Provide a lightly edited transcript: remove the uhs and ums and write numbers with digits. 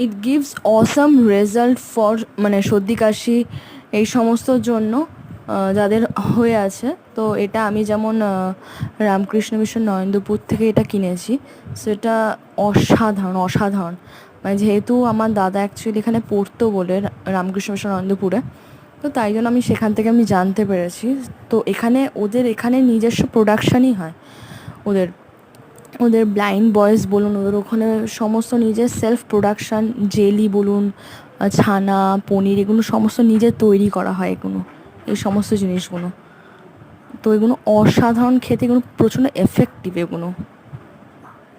It gives awesome result for মানে সর্দি কাশি এই সমস্তর জন্য যাদের হয়ে আছে। তো এটা আমি যেমন রামকৃষ্ণ মিশন নরেন্দ্রপুর থেকে এটা কিনেছি, সেটা অসাধারণ অসাধারণ। মানে যেহেতু আমার দাদা অ্যাকচুয়ালি এখানে পড়তো বলে রামকৃষ্ণ মিশন নরেন্দ্রপুরে, তো তাই জন্য আমি সেখান থেকে আমি জানতে পেরেছি। তো এখানে ওদের এখানে নিজস্ব প্রোডাকশানই হয়। ওদের ওদের ব্লাইন্ড বয়েজ বলুন, ওদের ওখানে সমস্ত নিজের সেলফ প্রোডাকশান, জেলি বলুন, ছানা, পনির, এগুলো সমস্ত নিজে তৈরি করা হয় এগুলো, এই সমস্ত জিনিসগুলো। তো এগুলো অসাধারণ খেতে, এগুলো প্রচণ্ড এফেক্টিভ এগুলো।